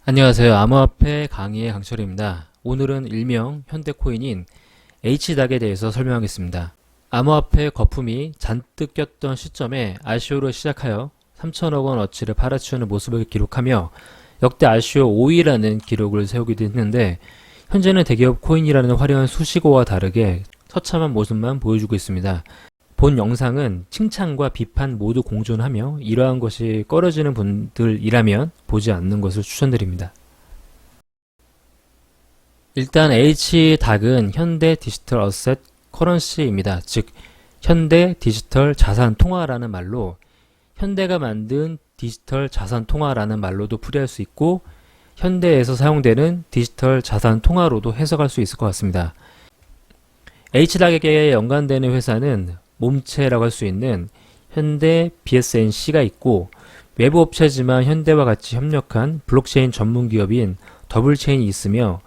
안녕하세요. 암호화폐 강의의 강철입니다. 오늘은 일명 현대코인인 H닥에 대해서 설명하겠습니다. 암호화폐 거품이 잔뜩 꼈던 시점에 ICO로 시작하여 3천억 원어치를 팔아치우는 모습을 기록하며 역대 ICO 5위라는 기록을 세우기도 했는데, 현재는 대기업 코인이라는 화려한 수식어와 다르게 처참한 모습만 보여주고 있습니다. 본 영상은 칭찬과 비판 모두 공존하며 이러한 것이 꺼려지는 분들이라면 보지 않는 것을 추천드립니다. 일단 H닥은 현대 디지털 어셋 커런시입니다. 즉 현대 디지털 자산 통화라는 말로 현대가 만든 디지털 자산 통화라는 말로도 풀이할 수 있고, 현대에서 사용되는 디지털 자산 통화로도 해석할 수 있을 것 같습니다. H닥에게 연관되는 회사는 몸체라고 할 수 있는 현대 BSNC가 있고, 외부 업체지만 현대와 같이 협력한 블록체인 전문 기업인 더블체인이 있으며,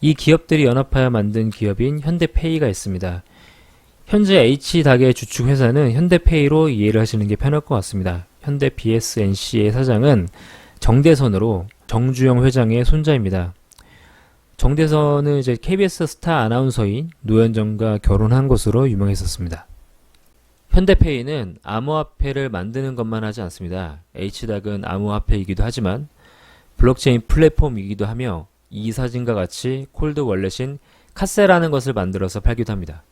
이 기업들이 연합하여 만든 기업인 현대페이가 있습니다. 현재 H닥의 주축 회사는 현대페이로 이해를 하시는 게 편할 것 같습니다. 현대 BSNC의 사장은 정대선으로 정주영 회장의 손자입니다. 정대선은 이제 KBS 스타 아나운서인 노현정과 결혼한 것으로 유명했었습니다. 현대페이는 암호화폐를 만드는 것만 하지 않습니다. H닥은 암호화폐이기도 하지만 블록체인 플랫폼이기도 하며, 이 사진과 같이 콜드 월렛인 카세라는 것을 만들어서 팔기도 합니다.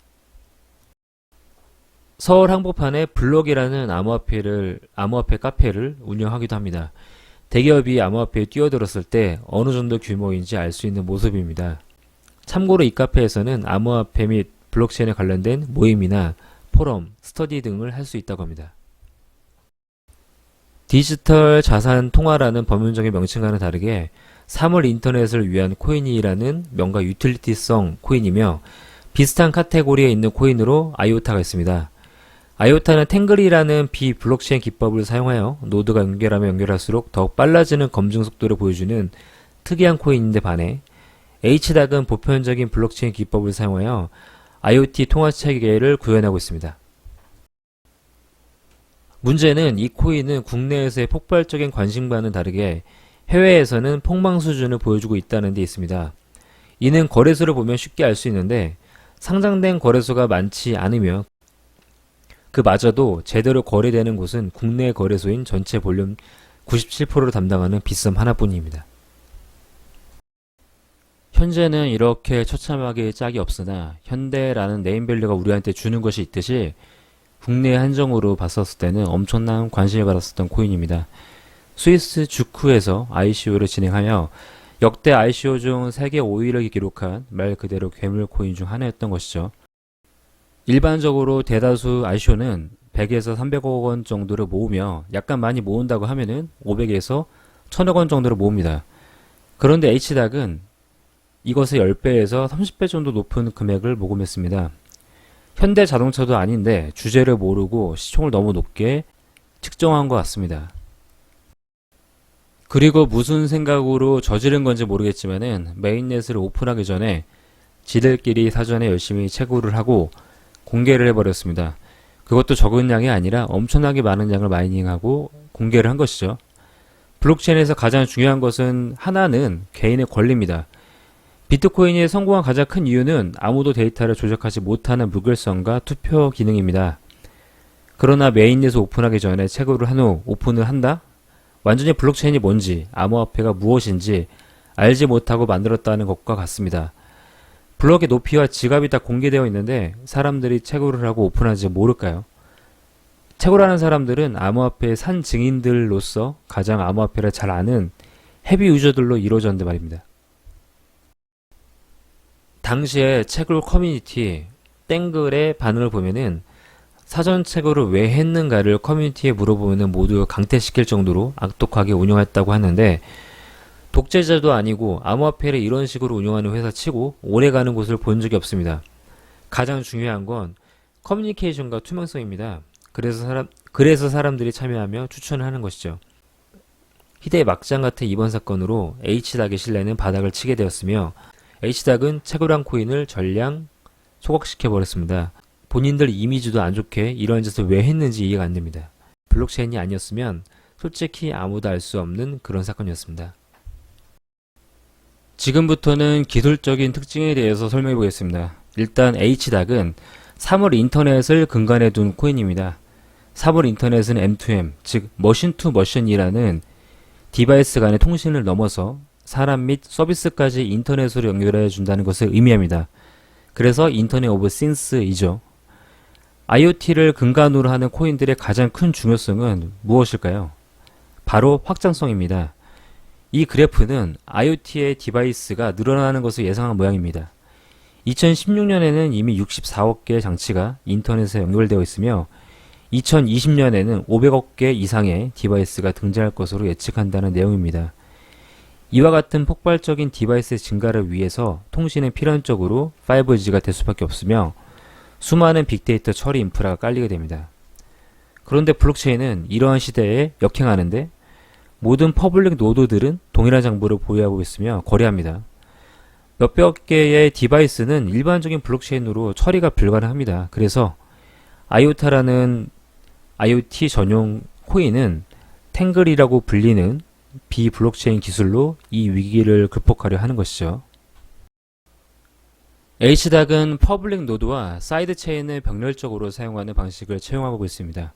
서울 한복판에 블록이라는 암호화폐 카페를 운영하기도 합니다. 대기업이 암호화폐에 뛰어들었을 때 어느 정도 규모인지 알 수 있는 모습입니다. 참고로 이 카페에서는 암호화폐 및 블록체인에 관련된 모임이나 포럼, 스터디 등을 할 수 있다고 합니다. 디지털 자산 통화라는 법률적인 명칭과는 다르게 사물 인터넷을 위한 코인이라는 명과 유틸리티성 코인이며, 비슷한 카테고리에 있는 코인으로 아이오타가 있습니다. 아이오타는 탱글이라는 비블록체인 기법을 사용하여 노드가 연결하면 연결할수록 더욱 빨라지는 검증 속도를 보여주는 특이한 코인인데 반해, H닥은 보편적인 블록체인 기법을 사용하여 IoT 통화 체계를 구현하고 있습니다. 문제는 이 코인은 국내에서의 폭발적인 관심과는 다르게 해외에서는 폭망 수준을 보여주고 있다는 데 있습니다. 이는 거래소를 보면 쉽게 알 수 있는데, 상장된 거래소가 많지 않으며 그마저도 제대로 거래되는 곳은 국내 거래소인 전체 볼륨 97%를 담당하는 빗썸 하나뿐입니다. 현재는 이렇게 처참하게 짝이 없으나 현대라는 네임밸류가 우리한테 주는 것이 있듯이 국내 한정으로 봤었을 때는 엄청난 관심을 받았었던 코인입니다. 스위스 주쿠에서 ICO를 진행하여 역대 ICO 중 세계 5위를 기록한 말 그대로 괴물 코인 중 하나였던 것이죠. 일반적으로 대다수 ICO는 100에서 300억 원 정도를 모으며, 약간 많이 모은다고 하면은 500에서 1000억 원 정도를 모읍니다. 그런데 H닥은 이것의 10배에서 30배 정도 높은 금액을 모금했습니다. 현대 자동차도 아닌데 주제를 모르고 시총을 너무 높게 측정한 것 같습니다. 그리고 무슨 생각으로 저지른 건지 모르겠지만은 메인넷을 오픈하기 전에 지들끼리 사전에 열심히 채굴을 하고 공개를 해버렸습니다. 그것도 적은 양이 아니라 엄청나게 많은 양을 마이닝하고 공개를 한 것이죠. 블록체인에서 가장 중요한 것은 하나는 개인의 권리입니다. 비트코인이 성공한 가장 큰 이유는 아무도 데이터를 조작하지 못하는 무결성과 투표 기능입니다. 그러나 메인넷을 오픈하기 전에 채굴을 한 후 오픈을 한다? 완전히 블록체인이 뭔지, 암호화폐가 무엇인지 알지 못하고 만들었다는 것과 같습니다. 블록의 높이와 지갑이 다 공개되어 있는데 사람들이 채굴을 하고 오픈하지 모를까요? 채굴하는 사람들은 암호화폐의 산 증인들로서 가장 암호화폐를 잘 아는 헤비 유저들로 이루어졌는데 말입니다. 당시에 채굴 커뮤니티 땡글의 반응을 보면은 사전 채굴을 왜 했는가를 커뮤니티에 물어보면 모두 강퇴시킬 정도로 악독하게 운영했다고 하는데, 독재자도 아니고 암호화폐를 이런 식으로 운영하는 회사 치고 오래가는 곳을 본 적이 없습니다. 가장 중요한 건 커뮤니케이션과 투명성입니다. 그래서 사람들이 참여하며 추천을 하는 것이죠. 희대의 막장 같은 이번 사건으로 H닥의 신뢰는 바닥을 치게 되었으며, H닥은 채굴한 코인을 전량 소각시켜버렸습니다. 본인들 이미지도 안 좋게 이런 짓을 왜 했는지 이해가 안 됩니다. 블록체인이 아니었으면 솔직히 아무도 알 수 없는 그런 사건이었습니다. 지금부터는 기술적인 특징에 대해서 설명해 보겠습니다. 일단 HDAC은 사물 인터넷을 근간에 둔 코인입니다. 사물 인터넷은 M2M, 즉 머신 투 머신이라는 디바이스 간의 통신을 넘어서 사람 및 서비스까지 인터넷으로 연결해 준다는 것을 의미합니다. 그래서 인터넷 오브 싱스이죠. IoT를 근간으로 하는 코인들의 가장 큰 중요성은 무엇일까요? 바로 확장성입니다. 이 그래프는 IoT의 디바이스가 늘어나는 것을 예상한 모양입니다. 2016년에는 이미 64억 개의 장치가 인터넷에 연결되어 있으며 2020년에는 500억 개 이상의 디바이스가 등장할 것으로 예측한다는 내용입니다. 이와 같은 폭발적인 디바이스 증가를 위해서 통신은 필연적으로 5G가 될 수밖에 없으며 수많은 빅데이터 처리 인프라가 깔리게 됩니다. 그런데 블록체인은 이러한 시대에 역행하는데 모든 퍼블릭 노드들은 동일한 정보를 보유하고 있으며 거래합니다. 몇백 개의 디바이스는 일반적인 블록체인으로 처리가 불가능합니다. 그래서 아이오타라는 IoT 전용 코인은 탱글이라고 불리는 비블록체인 기술로 이 위기를 극복하려 하는 것이죠. HDAC은 퍼블릭 노드와 사이드 체인을 병렬적으로 사용하는 방식을 채용하고 있습니다.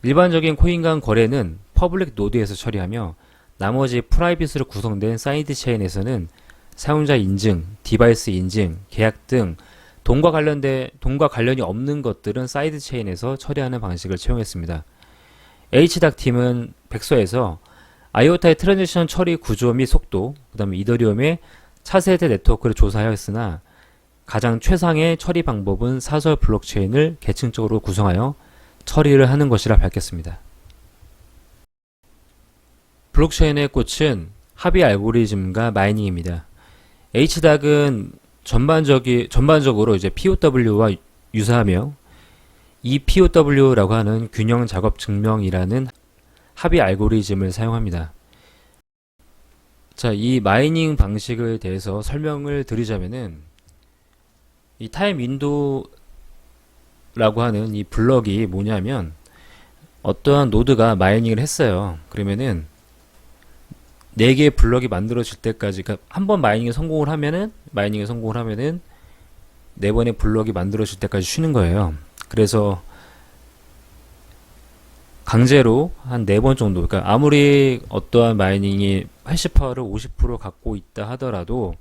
일반적인 코인 간 거래는 퍼블릭 노드에서 처리하며 나머지 프라이빗으로 구성된 사이드 체인에서는 사용자 인증, 디바이스 인증, 계약 등 돈과 관련이 없는 것들은 사이드 체인에서 처리하는 방식을 채용했습니다. HDAC 팀은 백서에서 아이오타의 트랜지션 처리 구조 및 속도, 그 다음에 이더리움의 차세대 네트워크를 조사하였으나 가장 최상의 처리 방법은 사설 블록체인을 계층적으로 구성하여 처리를 하는 것이라 밝혔습니다. 블록체인의 꽃은 합의 알고리즘과 마이닝입니다. HDAC은 전반적으로 이제 POW와 유사하며 이 POW라고 하는 균형 작업 증명이라는 합의 알고리즘을 사용합니다. 자, 이 마이닝 방식에 대해서 설명을 드리자면은 이 타임 윈도우라고 하는 이 블럭이 뭐냐면 어떠한 노드가 마이닝을 했어요. 그러면은 4개의 블럭이 만들어질 때까지, 그러니까 한번 마이닝에 성공을 하면은 4번의 블럭이 만들어질 때까지 쉬는 거예요. 그래서 강제로 한 4번 정도, 그러니까 아무리 어떠한 마이닝이 해시 파워를 50% 갖고 있다 하더라도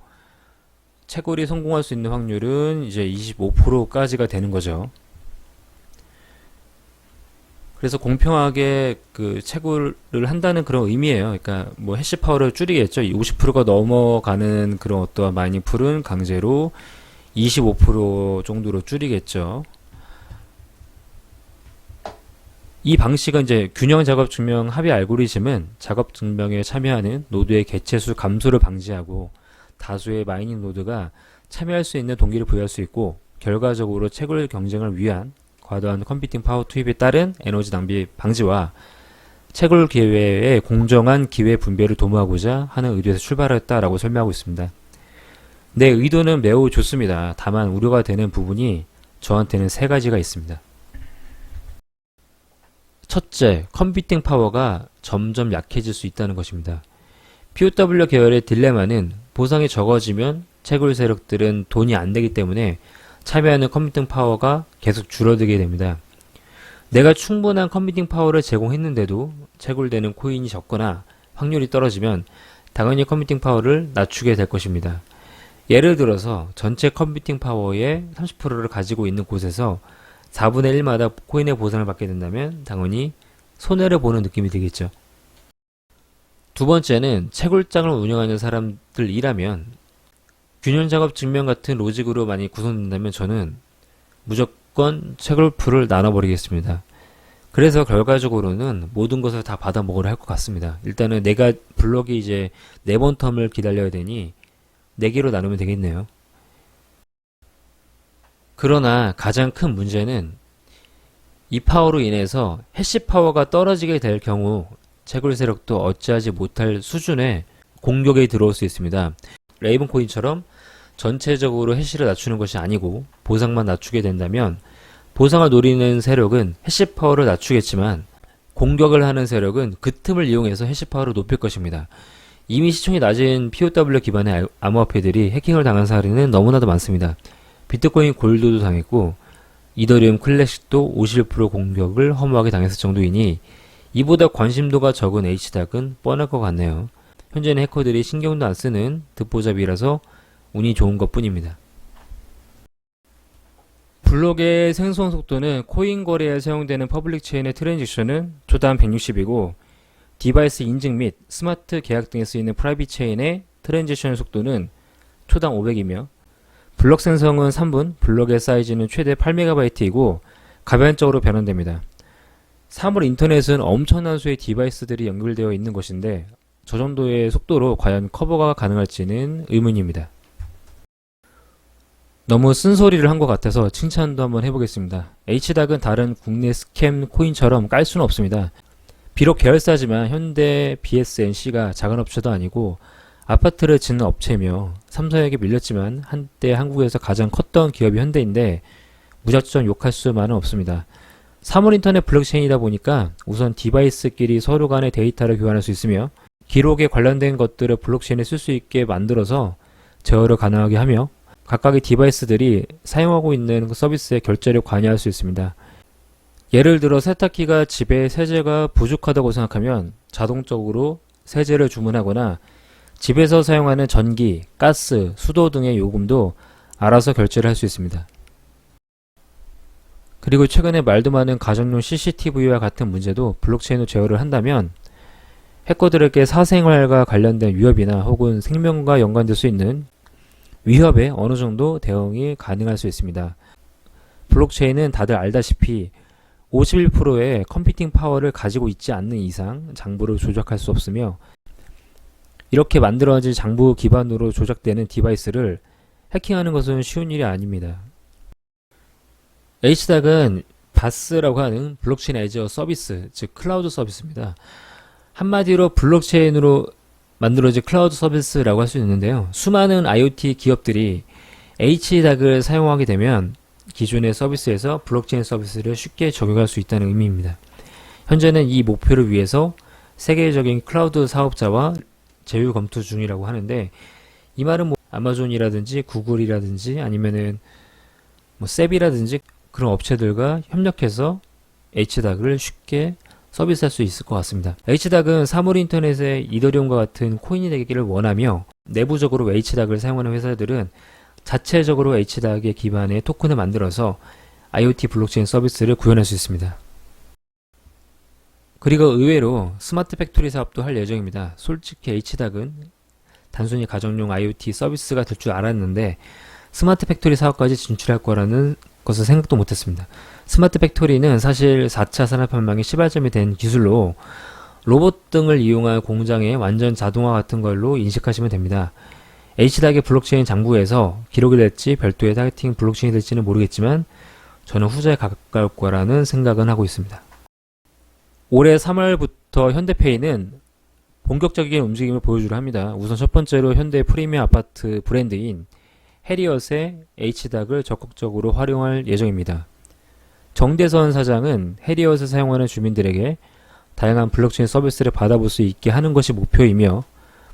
채굴이 성공할 수 있는 확률은 이제 25%까지가 되는 거죠. 그래서 공평하게 그 채굴을 한다는 그런 의미예요. 그러니까 뭐 해시 파워를 줄이겠죠. 50%가 넘어가는 그런 어떠한 마이닝 풀은 강제로 25% 정도로 줄이겠죠. 이 방식은 이제 균형 작업 증명 합의 알고리즘은 작업 증명에 참여하는 노드의 개체수 감소를 방지하고 다수의 마이닝 노드가 참여할 수 있는 동기를 부여할 수 있고 결과적으로 채굴 경쟁을 위한 과도한 컴퓨팅 파워 투입에 따른 에너지 낭비 방지와 채굴 기회의 공정한 기회 분배를 도모하고자 하는 의도에서 출발했다라고 설명하고 있습니다. 내 의도는 매우 좋습니다. 다만 우려가 되는 부분이 저한테는 3가지가 있습니다. 첫째, 컴퓨팅 파워가 점점 약해질 수 있다는 것입니다. POW 계열의 딜레마는 보상이 적어지면 채굴 세력들은 돈이 안 되기 때문에 참여하는 컴퓨팅 파워가 계속 줄어들게 됩니다. 내가 충분한 컴퓨팅 파워를 제공했는데도 채굴되는 코인이 적거나 확률이 떨어지면 당연히 컴퓨팅 파워를 낮추게 될 것입니다. 예를 들어서 전체 컴퓨팅 파워의 30%를 가지고 있는 곳에서 4분의 1마다 코인의 보상을 받게 된다면 당연히 손해를 보는 느낌이 들겠죠. 두 번째는 채굴장을 운영하는 사람들이라면 균형 작업 증명 같은 로직으로 많이 구성된다면 저는 무조건 채굴풀을 나눠버리겠습니다. 그래서 결과적으로는 모든 것을 다 받아먹으려 할 것 같습니다. 일단은 내가 블럭이 이제 4번 텀을 기다려야 되니 4개로 나누면 되겠네요. 그러나 가장 큰 문제는 이 파워로 인해서 해시 파워가 떨어지게 될 경우 채굴 세력도 어찌하지 못할 수준의 공격이 들어올 수 있습니다. 레이븐 코인처럼 전체적으로 해시를 낮추는 것이 아니고 보상만 낮추게 된다면 보상을 노리는 세력은 해시 파워를 낮추겠지만 공격을 하는 세력은 그 틈을 이용해서 해시 파워를 높일 것입니다. 이미 시총이 낮은 POW 기반의 암호화폐들이 해킹을 당한 사례는 너무나도 많습니다. 비트코인 골드도 당했고 이더리움 클래식도 51% 공격을 허무하게 당했을 정도이니 이보다 관심도가 적은 HDAC은 뻔할 것 같네요. 현재는 해커들이 신경도 안 쓰는 듣보잡이라서 운이 좋은 것 뿐입니다. 블록의 생성 속도는 코인 거래에 사용되는 퍼블릭 체인의 트랜지션은 초당 160이고 디바이스 인증 및 스마트 계약 등에 쓰이는 프라이빗 체인의 트랜지션 속도는 초당 500이며 블록 생성은 3분, 블록의 사이즈는 최대 8MB이고 가변적으로 변환됩니다. 3월 인터넷은 엄청난 수의 디바이스들이 연결되어 있는 것인데 저 정도의 속도로 과연 커버가 가능할지는 의문입니다. 너무 쓴소리를 한 것 같아서 칭찬도 한번 해보겠습니다. HDAC은 다른 국내 스캠 코인처럼 깔 수는 없습니다. 비록 계열사지만 현대 BSNC가 작은 업체도 아니고 아파트를 짓는 업체며 삼성에게 밀렸지만 한때 한국에서 가장 컸던 기업이 현대인데 무작정 욕할 수만은 없습니다. 3월 인터넷 블록체인이다 보니까 우선 디바이스끼리 서로 간의 데이터를 교환할 수 있으며 기록에 관련된 것들을 블록체인에 쓸 수 있게 만들어서 제어를 가능하게 하며 각각의 디바이스들이 사용하고 있는 서비스의 결제를 관여할 수 있습니다. 예를 들어 세탁기가 집에 세제가 부족하다고 생각하면 자동적으로 세제를 주문하거나 집에서 사용하는 전기, 가스, 수도 등의 요금도 알아서 결제를 할 수 있습니다. 그리고 최근에 말도 많은 가정용 CCTV와 같은 문제도 블록체인으로 제어를 한다면 해커들에게 사생활과 관련된 위협이나 혹은 생명과 연관될 수 있는 위협에 어느 정도 대응이 가능할 수 있습니다. 블록체인은 다들 알다시피 51%의 컴퓨팅 파워를 가지고 있지 않는 이상 장부를 조작할 수 없으며 이렇게 만들어진 장부 기반으로 조작되는 디바이스를 해킹하는 것은 쉬운 일이 아닙니다. HDAC은 바스라고 하는 블록체인 애저 서비스, 즉 클라우드 서비스입니다. 한마디로 블록체인으로 만들어진 클라우드 서비스라고 할 수 있는데요. 수많은 IoT 기업들이 HDAC을 사용하게 되면 기존의 서비스에서 블록체인 서비스를 쉽게 적용할 수 있다는 의미입니다. 현재는 이 목표를 위해서 세계적인 클라우드 사업자와 제휴 검토 중이라고 하는데 이 말은 아마존이라든지 구글이라든지 아니면은 셉이라든지 그런 업체들과 협력해서 HDAC를 쉽게 서비스할 수 있을 것 같습니다. HDAC은 사물 인터넷의 이더리움과 같은 코인이 되기를 원하며 내부적으로 HDAC을 사용하는 회사들은 자체적으로 HDAC 기반의 토큰을 만들어서 IoT 블록체인 서비스를 구현할 수 있습니다. 그리고 의외로 스마트 팩토리 사업도 할 예정입니다. 솔직히 HDAC은 단순히 가정용 IoT 서비스가 될 줄 알았는데 스마트 팩토리 사업까지 진출할 거라는 것을 생각도 못했습니다. 스마트 팩토리는 사실 4차 산업혁명의 시발점이 된 기술로 로봇 등을 이용한 공장의 완전 자동화 같은 걸로 인식하시면 됩니다. HDAC 블록체인 장부에서 기록이 될지 별도의 타겟팅 블록체인이 될지는 모르겠지만 저는 후자에 가까울 거라는 생각은 하고 있습니다. 올해 3월부터 현대페이는 본격적인 움직임을 보여주려 합니다. 우선 첫 번째로 현대 프리미엄 아파트 브랜드인 해리엇의 HDAC을 적극적으로 활용할 예정입니다. 정대선 사장은 해리엇을 사용하는 주민들에게 다양한 블록체인 서비스를 받아볼 수 있게 하는 것이 목표이며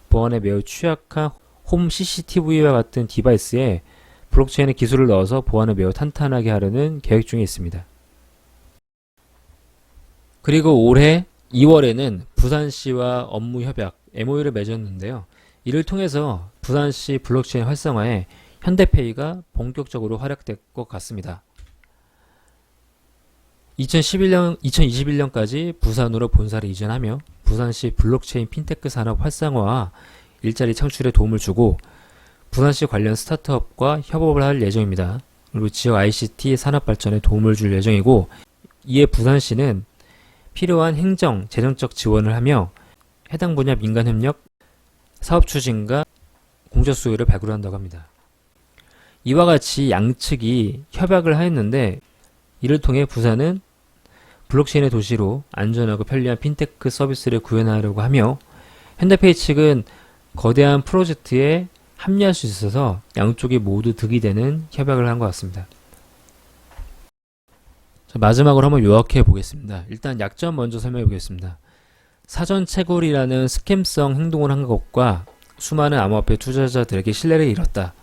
보안에 매우 취약한 홈 CCTV와 같은 디바이스에 블록체인의 기술을 넣어서 보안을 매우 탄탄하게 하려는 계획 중에 있습니다. 그리고 올해 2월에는 부산시와 업무 협약 MOU를 맺었는데요. 이를 통해서 부산시 블록체인 활성화에 현대페이가 본격적으로 활약될 것 같습니다. 2021년까지 부산으로 본사를 이전하며 부산시 블록체인 핀테크 산업 활성화와 일자리 창출에 도움을 주고 부산시 관련 스타트업과 협업을 할 예정입니다. 그리고 지역 ICT 산업 발전에 도움을 줄 예정이고 이에 부산시는 필요한 행정, 재정적 지원을 하며 해당 분야 민간 협력, 사업 추진과 공적 수요를 발굴한다고 합니다. 이와 같이 양측이 협약을 하였는데 이를 통해 부산은 블록체인의 도시로 안전하고 편리한 핀테크 서비스를 구현하려고 하며 현대페이 측은 거대한 프로젝트에 합류할 수 있어서 양쪽이 모두 득이 되는 협약을 한 것 같습니다. 자, 마지막으로 한번 요약해 보겠습니다. 일단 약점 먼저 설명해 보겠습니다. 사전 채굴이라는 스캠성 행동을 한 것과 수많은 암호화폐 투자자들에게 신뢰를 잃었다.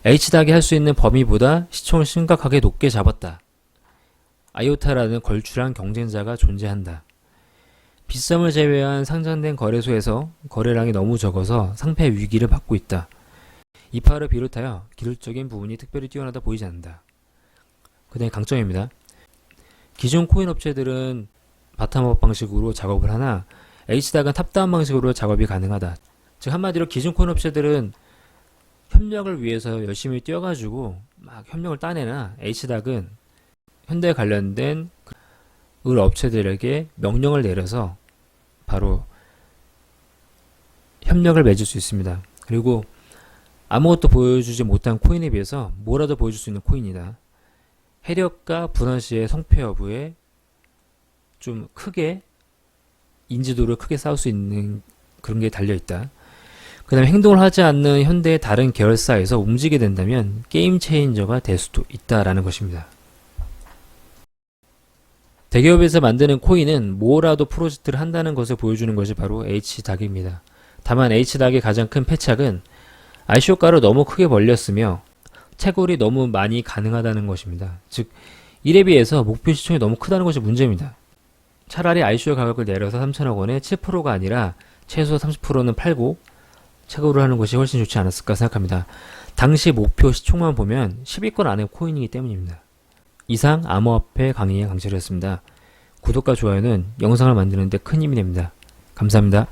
H닥이 할 수 있는 범위보다 시총을 심각하게 높게 잡았다. 아이오타라는 걸출한 경쟁자가 존재한다. 빗썸을 제외한 상장된 거래소에서 거래량이 너무 적어서 상패 위기를 맞고 있다. 이파를 비롯하여 기술적인 부분이 특별히 뛰어나다 보이지 않는다. 그 다음에 강점입니다. 기존 코인 업체들은 바텀업 방식으로 작업을 하나 H닥은 탑다운 방식으로 작업이 가능하다. 즉 한마디로 기존 코인 업체들은 협력을 위해서 열심히 뛰어가지고 막 협력을 따내나 H닥은 현대에 관련된 을 업체들에게 명령을 내려서 바로 협력을 맺을 수 있습니다. 그리고 아무것도 보여주지 못한 코인에 비해서 뭐라도 보여줄 수 있는 코인이다. 해력과 분할 시의 성패 여부에 좀 크게 인지도를 크게 쌓을 수 있는 그런 게 달려있다. 그 다음에 행동을 하지 않는 현대의 다른 계열사에서 움직이게 된다면 게임 체인저가 될 수도 있다라는 것입니다. 대기업에서 만드는 코인은 뭐라도 프로젝트를 한다는 것을 보여주는 것이 바로 H닥입니다. 다만 H닥의 가장 큰 패착은 ICO가를 너무 크게 벌렸으며 채굴이 너무 많이 가능하다는 것입니다. 즉 이에 비해서 목표 시총이 너무 크다는 것이 문제입니다. 차라리 ICO 가격을 내려서 3천억 원에 7%가 아니라 최소 30%는 팔고 채굴을 하는 것이 훨씬 좋지 않았을까 생각합니다. 당시 목표 시총만 보면 10위권 안에 코인이기 때문입니다. 이상 암호화폐 강의의 강철이었습니다. 구독과 좋아요는 영상을 만드는 데 큰 힘이 됩니다. 감사합니다.